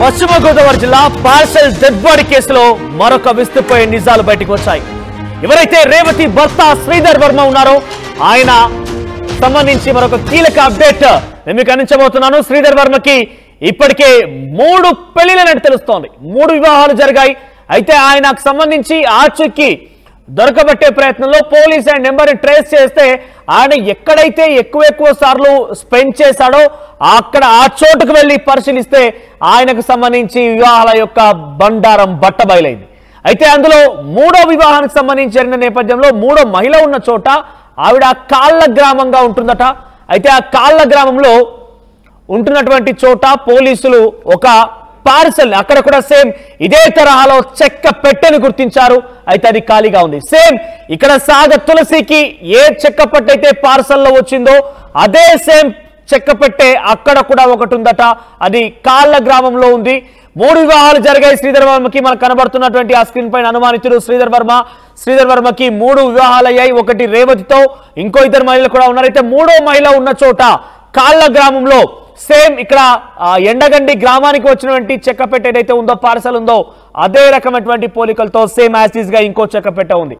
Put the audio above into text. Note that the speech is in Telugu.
పశ్చిమ గోదావరి జిల్లా పార్సల్ డెడ్ బాడీ కేసులో మరొక విస్తుపోయే నిజాలు బయటకు వచ్చాయి. ఎవరైతే రేవతి భర్త శ్రీధర్ వర్మ ఉన్నారో ఆయన సంబంధించి మరొక కీలక అప్డేట్ నేను మీకు అందించబోతున్నాను. శ్రీధర్ వర్మకి ఇప్పటికే 3 పెళ్లిళ్ళని తెలుస్తోంది. 3 వివాహాలు జరిగాయి. అయితే ఆయనకు సంబంధించి ఆచూకీ దొరకబట్టే ప్రయత్నంలో పోలీస్ ఆయన నెంబర్ని ట్రేస్ చేస్తే ఆయన ఎక్కడైతే ఎక్కువ సార్లు స్పెండ్ చేశాడో అక్కడ ఆ చోటుకు వెళ్ళి పరిశీలిస్తే ఆయనకు సంబంధించి వివాహాల యొక్క బండారం బట్టబయలైంది. అయితే అందులో 3వ వివాహానికి సంబంధించి జరిగిన నేపథ్యంలో 3వ మహిళ ఉన్న చోట ఆవిడ కాళ్ళ గ్రామంగా ఉంటుందట. అయితే ఆ కాళ్ళ గ్రామంలో ఉంటున్నటువంటి చోట పోలీసులు ఒక పార్సల్ అక్కడ కూడా సేమ్ ఇదే తరహాలో చెక్క పెట్టెను గుర్తించారు. అయితే అది ఖాళీగా ఉంది. సేమ్ ఇక్కడ సాగ తులసికి ఏ చెక్క పెట్టె అయితే పార్సల్లో వచ్చిందో అదే సేమ్ చెక్క పెట్టె అక్కడ కూడా ఒకటి ఉందట. అది కాళ్ళ గ్రామంలో ఉంది. 3 వివాహాలు జరిగాయి శ్రీధర్ వర్మకి. మనకు కనబడుతున్నటువంటి ఆ స్క్రీన్ పైన అనుమానితుడు శ్రీధర్ వర్మ. శ్రీధర్ వర్మకి 3 వివాహాలు అయ్యాయి. ఒకటి రేవతితో, ఇంకో 2 మహిళలు కూడా ఉన్నారు. అయితే 3వ మహిళ ఉన్న చోట కాళ్ళ గ్రామంలో సేమ్ ఇక్కడ ఎండగండి గ్రామానికి వచ్చినటువంటి చెక్క పెట్టె ఏదైతే ఉందో పార్సల్ ఉందో అదే రకమైనటువంటి పోలికలతో సేమ్ యాసిస్ గా ఇంకో చెక్క పెట్టె ఉంది.